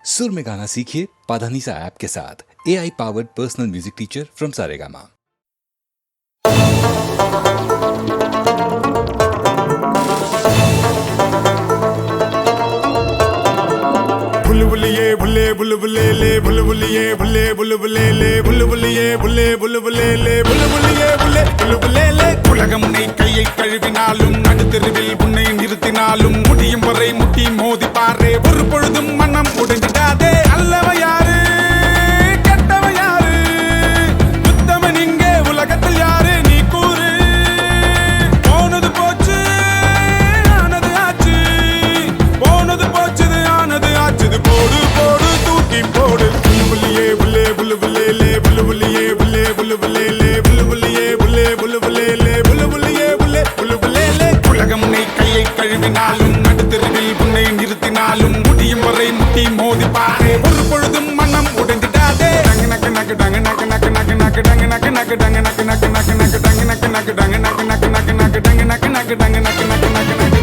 सुर में गाना सीखिए पाधानीसा ऐप के साथ। AI powered personal music teacher from Saregama. बुलबुलिए बुले बुलबुले ले बुलबुलिए बुले बुलबुले ले बुलबुलिए बुले बुलबुले ले बुलबुलिए बुले बुलबुले ले உலகம் உன்னை கையை கழுவினாலும் நடுத்தெருவில் உன்னை நிறுத்தினாலும் முடியும் வரை முட்டி மோதி பாரே ஒரு பொழுதும் மனம் உடைஞ்சிடாதே அல்லவ யாரு கெட்டவ யாரு உத்தமன் இங்கே உலகத்தில் யாரு நீ கூறு போனது போச்சு ஆனது ஆச்சு போனது போச்சுது ஆனது ஆச்சுது போடு போடு தூக்கி போடு புல்லுபுல்லியே புல்லே புல்லுபுல்லே லே புல்லுபுல்லியே புல்லே புல்லுபுல்லே லே புல்லுபுல்லியே புல்லே புல்லுபுல்லே லே புல்லுபுல்லியே புல்லே புல்லுபுல்லே லே உலகம் உன்னை கையை கழுவினாலும் நடுத்தெருவில் உன்னை நிறுத்தினாலும் முடியும் வரை முட்டி மோதி பாரு ஒரு பொழுதும் மனம் உடைந்திடாதே டங்கு நக்கு நக்கு டங்கு நக்கு நக்கு நக்கு நக்கு டங்கு நக்கு நக்கு டங்கு நக்கு நக்கு நக்கு நக்கு டங்கு நக்கு நக்கு டங்கு நக்கு நக்கு நக்கு நக்கு டங்கு நக்கு நக்கு டங்கு நக்கு நக்கு நக்கு நக்கு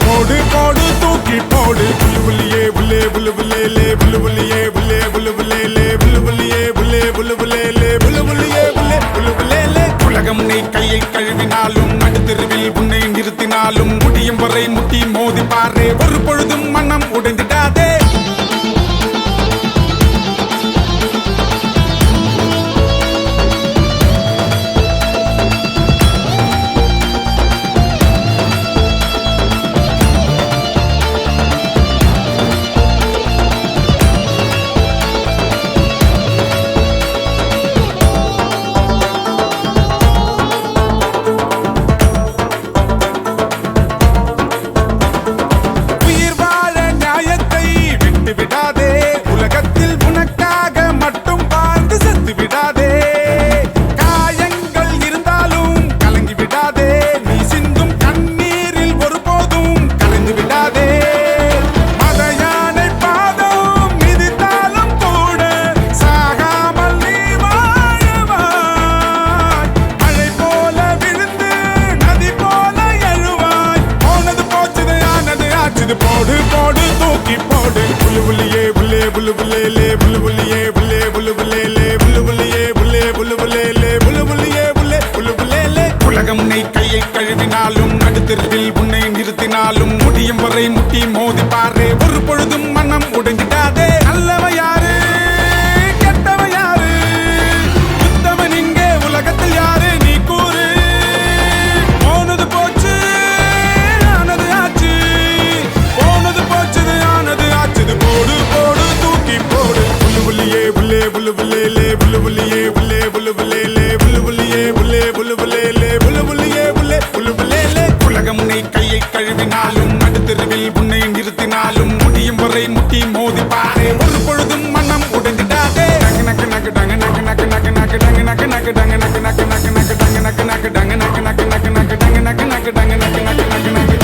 போடு போடு தூக்கி போடு புல்லுபுல்லியே புல்லே புல்லுபுல்லே லே புல்லுபுல்லியே புல்லே புல்லுபுல்லே லே புல்லுபுல்லியே புல்லே புல்லுபுல்லே லே புல்லுபுல்லியே புல்லே புல்லுபுல்லே லே உலகம் உன்னை கையை கழுவினாலும் நடுத்தெருவில் உன்னை நிறுத்தினாலும் முடியும் வரை முட்டி மோதி பாரு ஒரு பொழுதும் மனம் உடைந்திடாதே போடு போடு தூக்கி போடு புல்லுபுல்லியே புல்லே புல்லுபுல்லே லே புல்லுபுல்லியே புல்லே புல்லுபுல்லே லே புல்லுபுல்லியே புல்லே புல்லுபுல்லே லே புல்லுபுல்லியே புல்லே புல்லுபுல்லே லே உலகம் உன்னை கையை கழுவினாலும் நடுத்தெருவில் உன்னை நிறுத்தினாலும் முடியும் வரை முட்டி மோதி பாரு ஒரு பொழுதும் மனம் உடைஞ்சிடாதே அல்லவ யாரு கெட்டவ யாரு உத்தமன் இங்கே உலகத்தில் யாரு நீ கூறு போனது போச்சு ஆனது ஆச்சு போனது போச்சுது ஆனது ஆச்சுது போடு போடு தூக்கி போடு புல்லுபுல்லியே புல்லே புல்லுபுல்லே லே புல்லுபுல்லியே புல்லே புல்லுபுல்லே லே புல்லுபுல்லியே புல்லே புல்லுபுல்லே லே புல்லுபுல்லியே புல்லே புல்லுபுல்லே லே உலகம் உன்னை கையை கழுவினாலும் நடுத்தெருவில் உன்னை நிறுத்தினாலும் முடியும் வரை முட்டி மோதி பாரு ஒரு பொழுதும் மனம் உடைந்திடாதே டங்கு நக்கு நக்கு டங்கு நக்கு நக்கு நக்கு நக்கு டங்கு நக்கு நக்கு டங்கு நக்கு நக்கு நக்கு நக்கு டங்கு நக்கு நக்கு டங்கு நக்கு நக்கு நக்கு நக்கு டங்கு நக்கு நக்கு டங்கு நக்கு நக்கு நக்கு நக்கு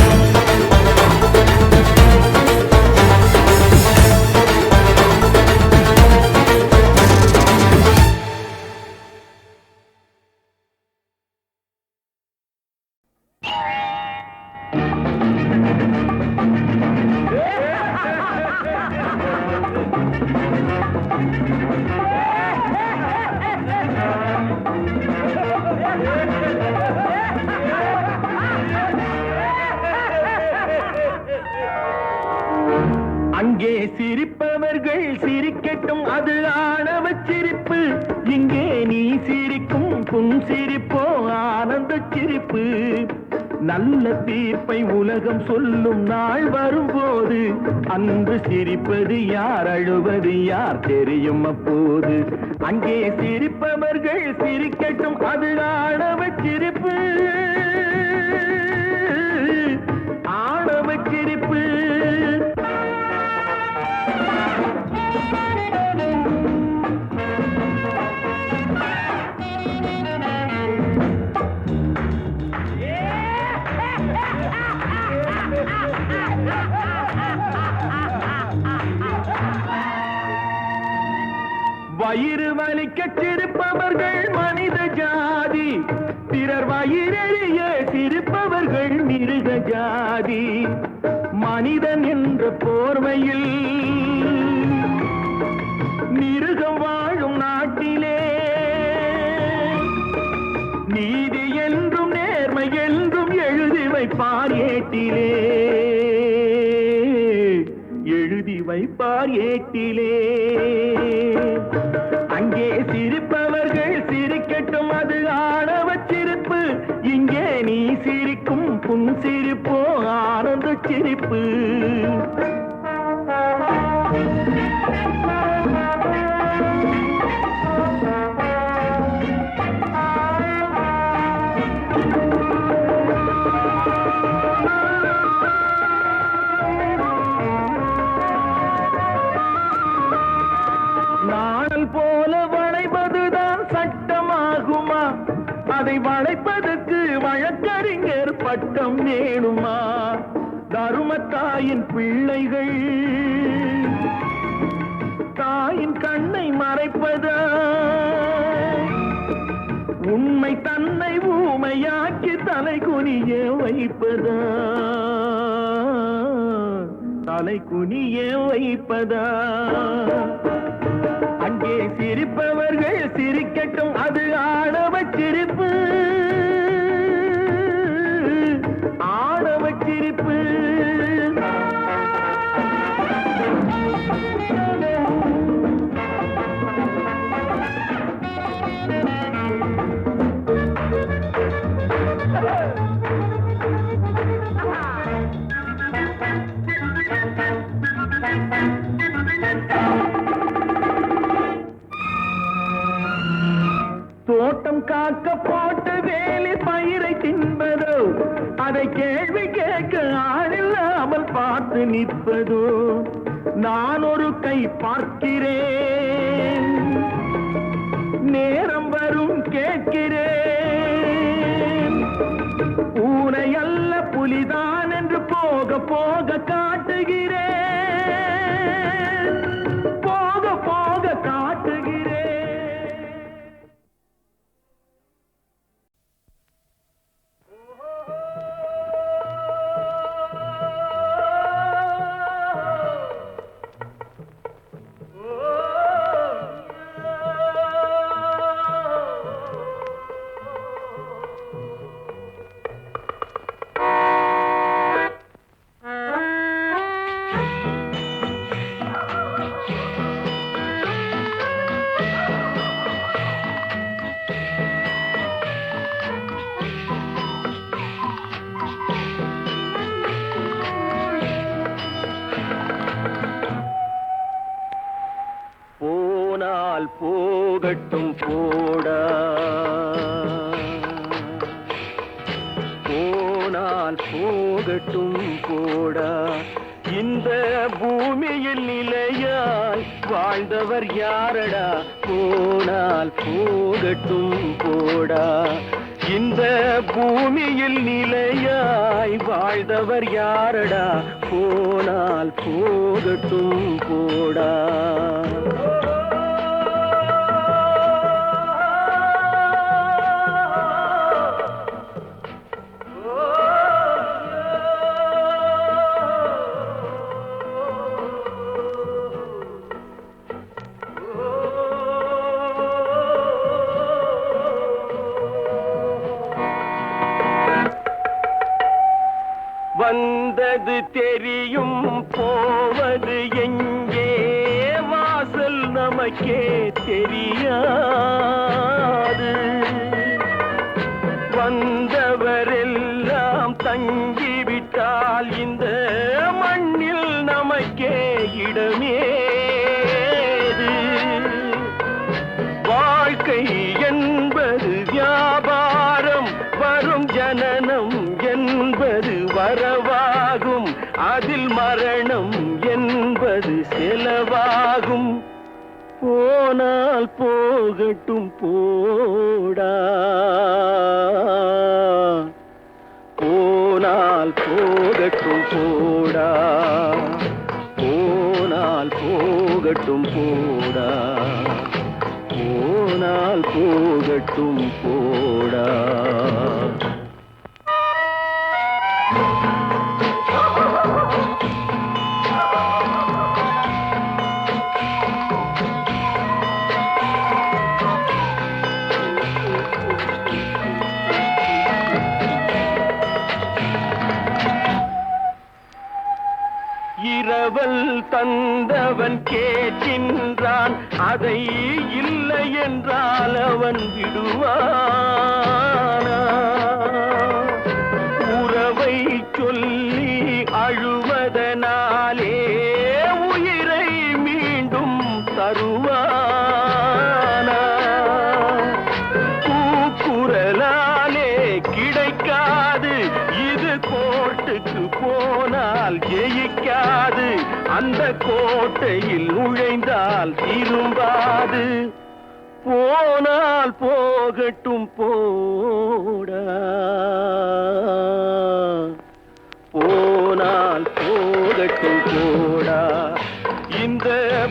அங்கே சிரிப்பவர்கள் சிரிக்கட்டும், அது ஆணவ சிரிப்பு. இங்கே நீ சிரிக்கும் புன் சிரிப்போ ஆனந்த சிரிப்பு. நல்ல தீர்ப்பை உலகம் சொல்லும் நாள் வரும்போது அன்று சிரிப்பது யார், அழுவது யார் தெரியும் அப்போது. அங்கே சிரிப்பவர்கள் சிரிக்கட்டும், அது ஆணவ சிரிப்பு. சிரிப்பவர்கள் மனித ஜாதி, பிறர் வயிறெறிய சிரிப்பவர்கள் மிருக ஜாதி. மனிதன் என்ற போர்வையில் மிருகம் வாழும் நாட்டிலே நீதி என்றும் நேர்மை என்றும் எழுதி வைப்பார் ஏட்டிலே, எழுதி வைப்பார் ஏட்டிலே. அங்கே சிரிப்பவர்கள் சிரிக்கட்டும், அது ஆணவச் சிரிப்பு. இங்கே நீ சிரிக்கும் புன் சிரிப்போ ஆனந்த சிரிப்பு. நாணல் போல வளைப்பதுதான் சட்டமாகுமா? அதை வளைப்பதற்கு வழக்கறிஞர் பட்டம் வேணுமா? தருமத்தாயின் பிள்ளைகள் தாயின் கண்ணை மறைப்பதா? உண்மை தன்னை ஊமையாக்கி தலை குனிய வைப்பதா? தலை குனிய வைப்பதா? அங்கே சிரிப்பவர்கள் சிரிக்கட்டும், அது ஆணவச் சிரிப்பு, ஆணவச் சிரிப்பு. தோட்டம் காக்க போட்ட வேலி பயிரை தின்பதோ, அதை கேள்வி கேட்க ஆளில்லாமல் பார்த்து நிற்பதோ? நான் ஒரு கை பார்க்கிறேன், நேரம் வரும் கேட்கிறேன். பூனை அல்ல புலிதான் என்று போக போக காட்டுகிறேன், போக போக காட்டுகிறேன். போனால் போகட்டும் போடா, போனால் போகட்டும் போடா. இந்த பூமியில் நிலையாய் வாழ்ந்தவர் யாரடா? போனால் போகட்டும் போடா. இந்த பூமியில் நிலையாய் வாழ்ந்தவர் யாரடா? போனால் போகட்டும் போடா. வந்தது தெரியும், போவது எங்கே? வாசல் நமக்கே தெரியாது. வந்தவரெல்லாம் தங்கிவிட்டால் இந்த மண்ணில் நமக்கே இடமேது. வாழ்க்கை என்பது வியாபாரம், வரும் ஜனனம் என்பது வரவாகும், அதில் மரணம் என்பது செலவாகும். போனால் போகட்டும் போடா, போனால் போகட்டும் போடா, போனால் போகட்டும் போடா, போனால் போனால் போகட்டும் போடா. இரவல் தந்தவன் கேட்கின்றான், அதை இல்லை என்றால் அவன் விடுவானா? உறவை சொல்லி அழுவதனாலே உயிரை மீண்டும் தருவானா? கூக்குரலாலே கிடைக்காது, இது கோர்ட்டுக்கு போனால் ஜெயிக்காது, அந்த கோட்டையில் நுழைந்தால் திரும்பாது. போனால் போகட்டும் போடா, போனால் போகட்டும் போடா. இந்த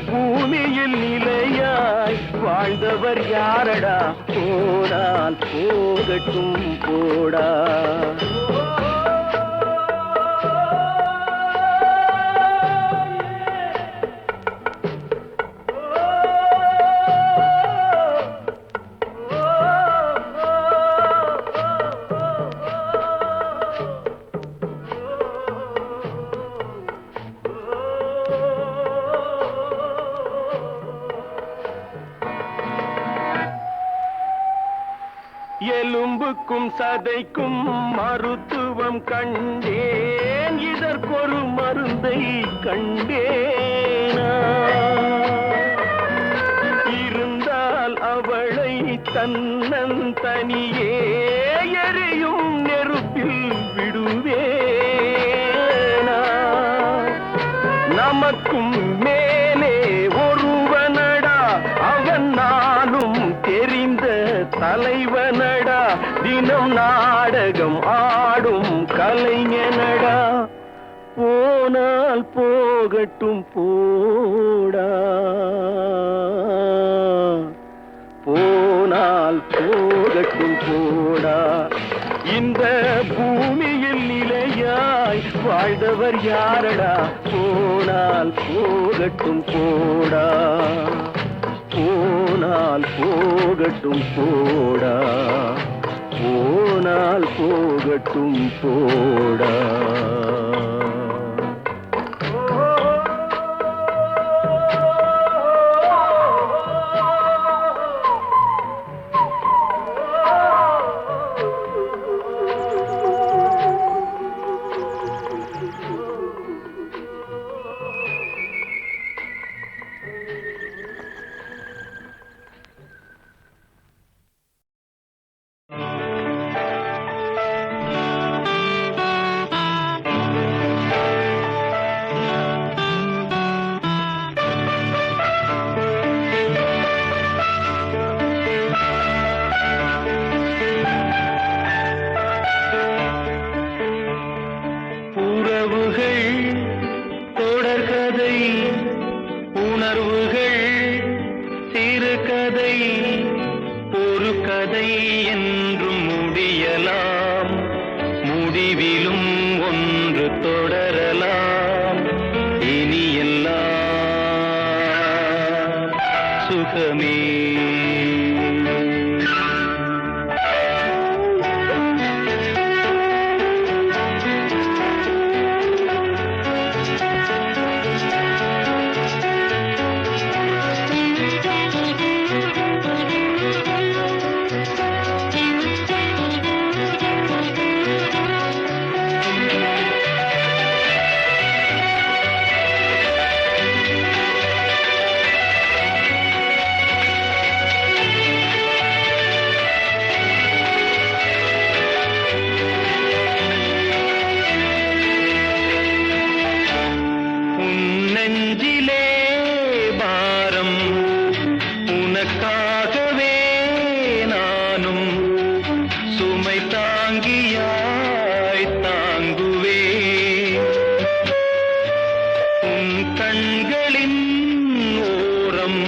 பூமியில் நிலையாய் வாழ்ந்தவர் யாரடா? போனால் போகட்டும் போடா. எலும்புக்கும் சதைக்கும் மருத்துவம் கண்டேன், இதற்கொரு மருந்தை கண்டேனா? இருந்தால் அவளை தன்னந்தனியே எரியும் நெருப்பில் விடுவேனா? நமக்கும் மேலே ஒருவனடா, அவன் நானும் தெரிந்த தலைவனடா, தினம் நாடகம் ஆடும் கலைஞனடா. போனால் போகட்டும் போடா, போனால் போகட்டும் போடா. இந்த பூமியில் நிலையாய் வாழ்ந்தவர் யாரடா? போனால் போகட்டும் போடா, போனால் போகட்டும் போடா, போனால் போகட்டும் போடா. கண்களின் ஓரம்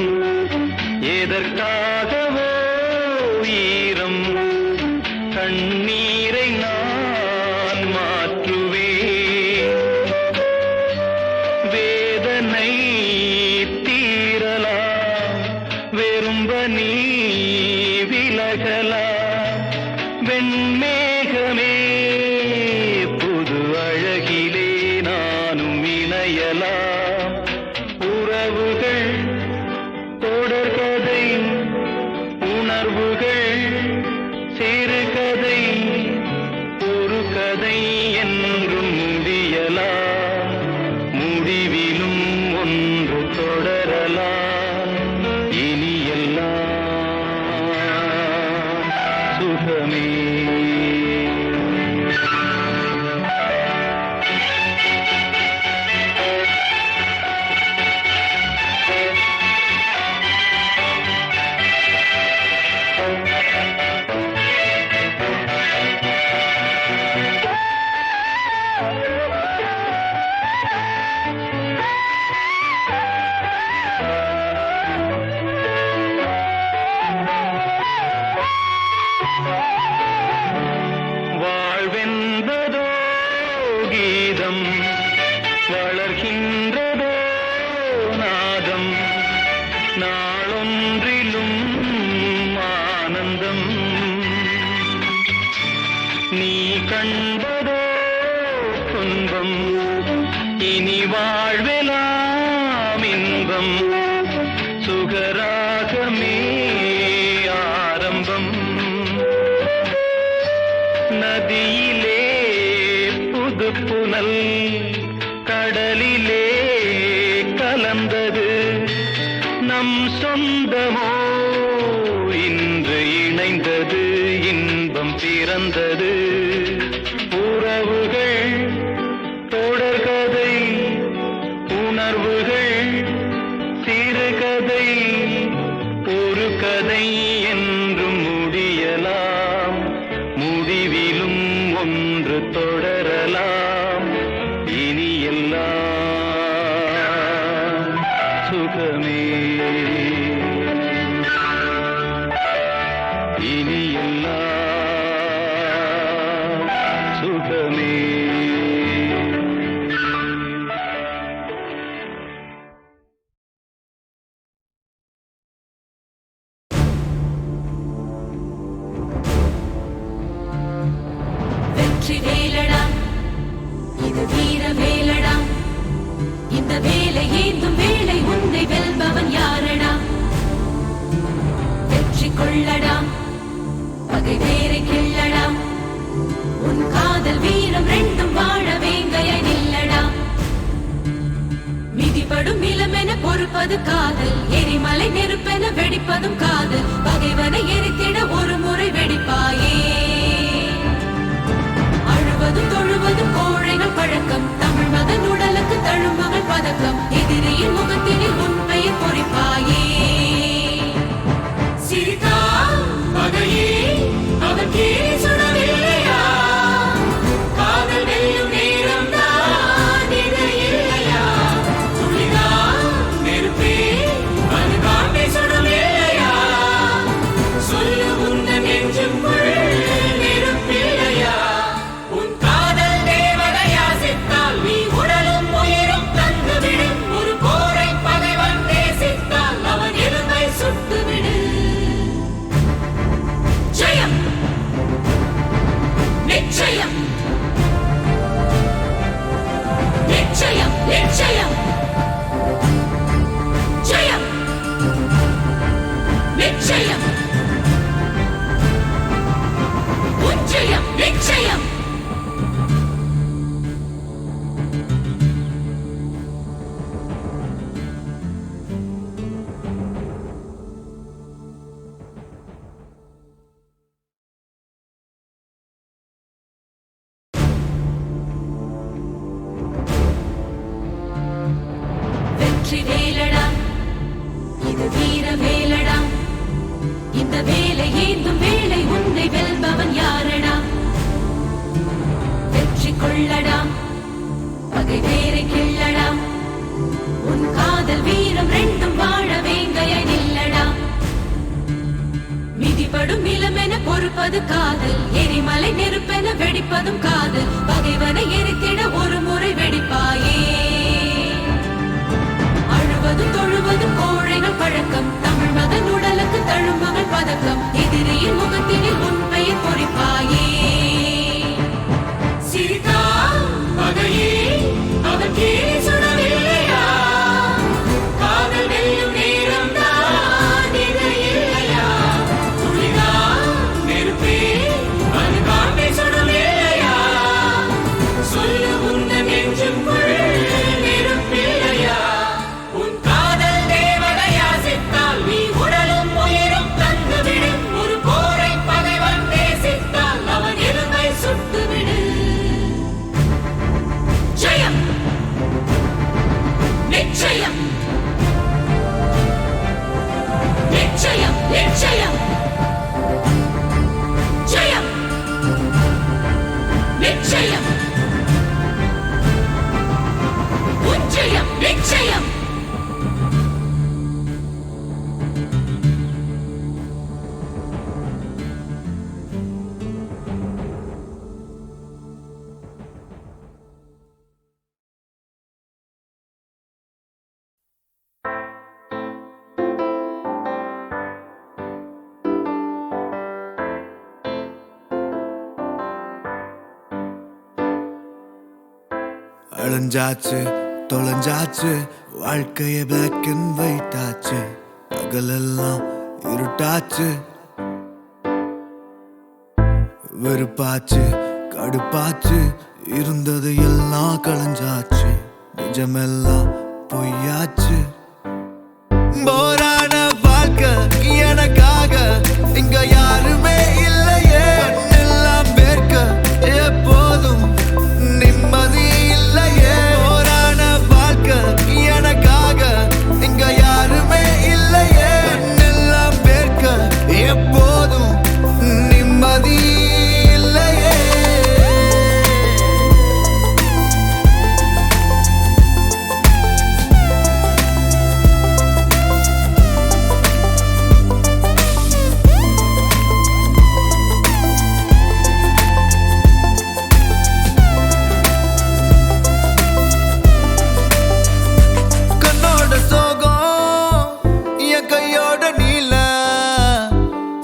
எதற்காகவோ கண்டதோ துன்பம் இனி வாழ்வெலாம் இன்பம் சுகராகமே ஆரம்பம் நதியிலே புது புனல் கடலிலே கலந்தது நம் சொந்தமோ இன்று இணைந்தது இன்பம் பிறந்தது உறவுகள் தொடர்கதை உணர்வுகள் சிறுகதை ஒரு கதை என்றும் முடியலாம் முடிவிலும் ஒன்று தொடரலாம் இனி எல்லாம் சுகமே இனி எல்லாம் சுகமே வெற்றி வேலடா இது வீர வேலடா இந்த வேலை ஏந்தும் வேலை உன்னை வெல்பவன் யாரடா வெற்றி கொள்ளடா பகை வேரை கிள்ளடா உன் காதல் வீரம் ரெண்டும் வாழ வேங்கையை நில்லடா மிதிப்படும் நிலமென பொறுப்பது காதல் எரிமலை நெருப்பென வெடிப்பதும் காதல் பகைவனை எரித்திட ஒரு முறை வெடிப்பாயே அழுவதும் தொழுவதும் கோழைகள் பழக்கம் தமிழ் மகன் உடலுக்கு தழும்புகள் பதக்கம் எதிரியின் முகத்தினில் உன் பெயர் பொறிப்பாயே சிரித்தா பகையே அவன் கேலி சுடவில்லையா காதல் வெல்லும் நேரம் தான் இது இல்லையா துளிதா நெருப்பே அது காண்டை சுடவில்லையா சொல்லு உந்தன் நெஞ்சுக்குள் நெருப்பில்லையா உன் காதல் தேவதையா சித்தால் நீ உடலும் உயிரும் தந்துவிடு ஒரு போரை பகைவன் நேசித்தால் அவன் எலும்பை சுட்டுவிடு ஜெயம் நிச்சயம் நிச்சயம் நிச்சயம் ஜெயம் நிச்சயம் உன் ஜெயம் நிச்சயம் வெற்றி வேலடா இது வீர வேலடா இந்த வேலை ஏந்தும் வேலை உன்னை வெல்பவன் யாரடா வெற்றி கொள்ளடா பகை வேரை கிள்ளடா உன் காதல் வீரம் ரெண்டும் வாழ வேங்கையை நில்லடா மிதிப்படும் நிலமென பொறுப்பது காதல் எரிமலை நெருப்பென வெடிப்பதும் காதல் பகைவனை எரித்திட ஒரு முறை வெடிப்பாயே அழுவதும் தொழுவதும் கோழைகள் பழக்கம் தமிழ் மகன் உடலுக்கு தழும்புகள் பதக்கம் எதிரியின் முகத்தினில் உன் பெயர் பொறிப்பாயே சிரித்தா பகையே அவன் கேலி சுடவில்லையா காதல் வெல்லும் நேரம் தான் இது இல்லையா துளிதா நெருப்பே அது காண்டை சுடவில்லையா சொல்லு உந்தன் நெஞ்சுக்குள் நெருப்பில்லையா உன் காதல் தேவதையா சித்தால் நீ உடலும் உயிரும் தந்துவிடு ஒரு போரை பகைவன் நேசித்தால் அவன் அழிஞ்சாச்சு தொலைஞ்சாச்சு வாழ்க்கைய பிளாக் அண்ட் ஒயிட் ஆச்சு பகலெல்லாம் இருட்டாச்சு வெறுப்பாச்சு கடுப்பாச்சு இருந்தது எல்லாம் களைஞ்சாச்சு நிஜமெல்லாம் பொய்யாச்சு போரான வாழ்க்கை எனக்காக இங்க யாருமே இல்லையே எல்லாம் பேர்க்க எப்போதும் நிம்மதி இல்லையே போரான வாழ்க்கை எனக்காக இங்க யாருமே இல்லையே எல்லாம் பேர்க்க எப்போதும் நிம்மதி இல்லையே கண்ணோட சோகம் என் கையோட நீல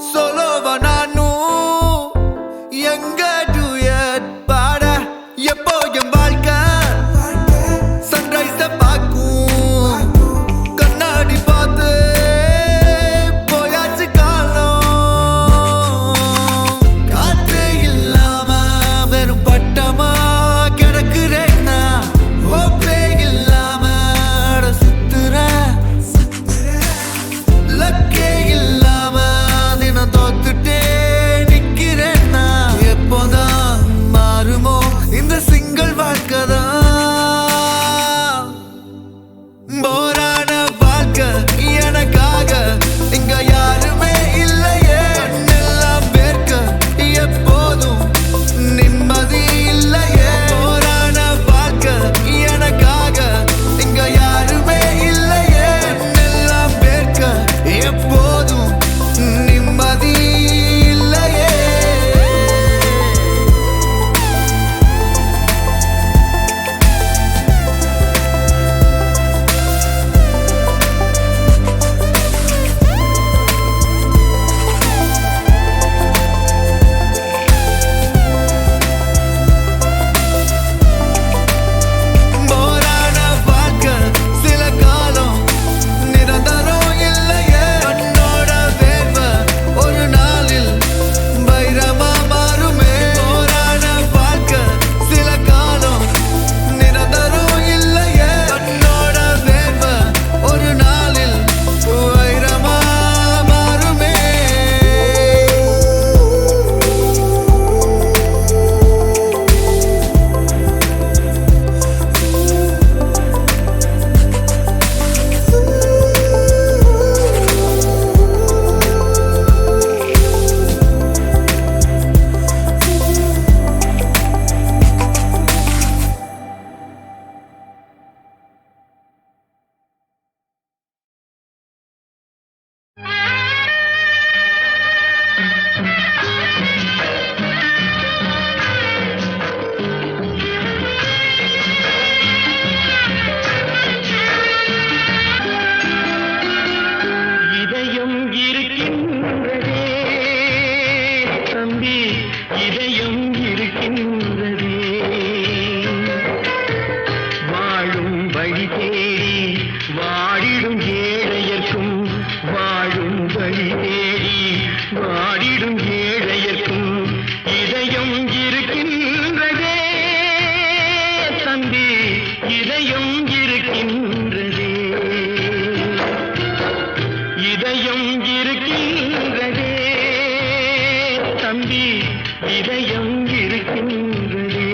சோலோவா நானும் எங்க டூயட் பாட எப்போ என் வாழ்க்கை சன்ரைஸ பார்க்கும் கண்ணாடி பார்த்து போயாச்சு காலம் காத்து இல்லாம வெறும் பட்டமா கிடக்குறேன்னா ஓப்பே இல்லாம அட சுத்துறேன் லக்கே இல்லாம தினம் தோத்துட்டே நிக்கிறேன்னா எப்போதான் மாறுமோ இந்த சிங்கிள் வாழ்க்கைதான் போரான வாழ்க்கை எனக்காக இங்க யாருமே இல்லையே எல்லாம் பேர்க்க எப்போதும் நிம்மதி இல்லையே போரான வாழ்க்கை எனக்காக இங்க யாருமே இல்லையே எல்லாம் பேர்க்க எப்போதும் நிம்மதி இல்லையே போரான வாழ்க்கை சில காலம் நிரந்தரம் இல்லையே கண்ணோட வேர்வை ஒரு நாளில் வைரமா மாறுமே போரான வாழ்க்கை சில காலம் நிரந்தரம் இல்லையே கண்ணோட வேர்வை ஒரு நாளில் வைரமா மாறுமே இதயம் இருக்கின்றதே தம்பி, இதயம் இருக்கின்றதே. வாழும் வழி தேடி வாடிடும் ஏழையர்க்கும், வாழும் வழி தேடி வாடிடும் ஏழையர்க்கும் இதயம் இருக்கின்றதே தம்பி, இதயம் இருக்கின்றதே. இதயம் இருக்கின்றதே தம்பி, இதயம் இருக்கின்றதே.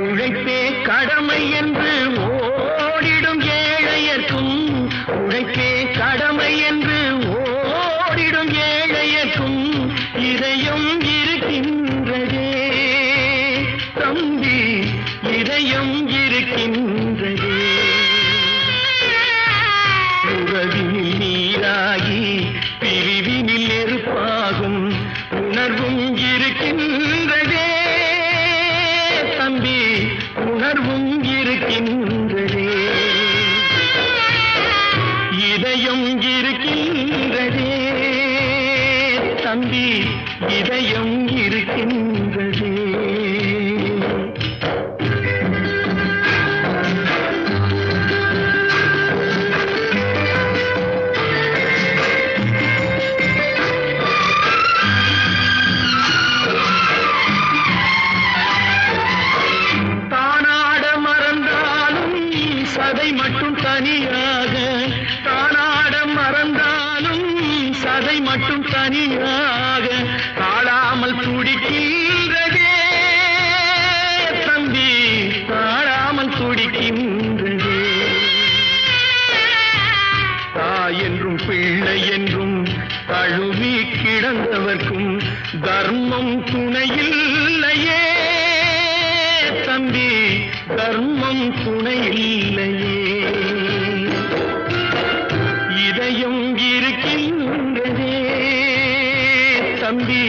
உழைப்பே கடமை என்று ஓடிடும் ஏழையர்க்கும், உழைப்பே கடமை என்று ஓடிடும் ஏழையர்க்கும் இதயம் இருக்கின்றதே தம்பி, இதயம் இருக்கின்றதே. உறவினில் நீராகி பிரிவினில் இதயம் இருக்கின்றதே தம்பி, இதயம் இருக்கின்றதே. தானாட மறந்தாலும் சதை மட்டும் தனியாக, தானாட மறந்தாலும் சதை மட்டும் தனியாக தாழாமல் துடிக்கின்றதே தம்பி, தாழாமல் துடிக்கின்றதே. தாய் என்றும் பிள்ளை என்றும் தழுவி கிடந்தவர்க்கும் தர்மம் துணையில்லையே தம்பி, தர்மம் துணையில்லையே. இதயம் இருக்கின்றதே தம்பி,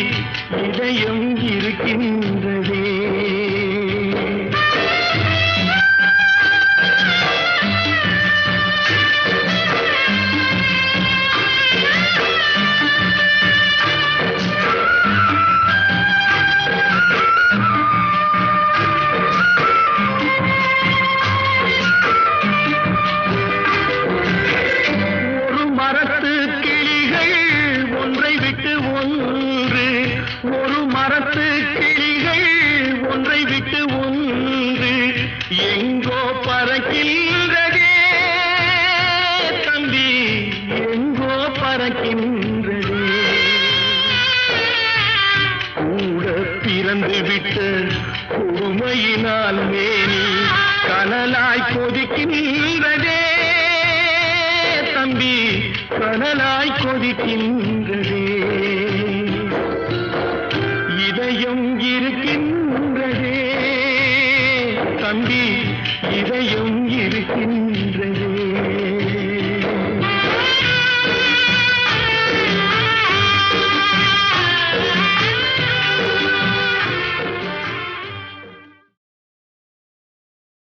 இதயம் இருக்கின்றதே. ஒரு மரத்து கிளிகள் ஒன்றை விட்டு ஒன்று, ஒரு மரத்து கிளிகள் ஒன்றை விட்டு ஒன்று எங்கோ பறக்கின்றதே தம்பி, எங்கோ பறக்கின்றதே. கூட பிறந்து விட்ட கொடுமையினால் மேனி கனலாய் கொதிக்கின்றதே தம்பி, கனலாய் கொதிக்கின்றதே.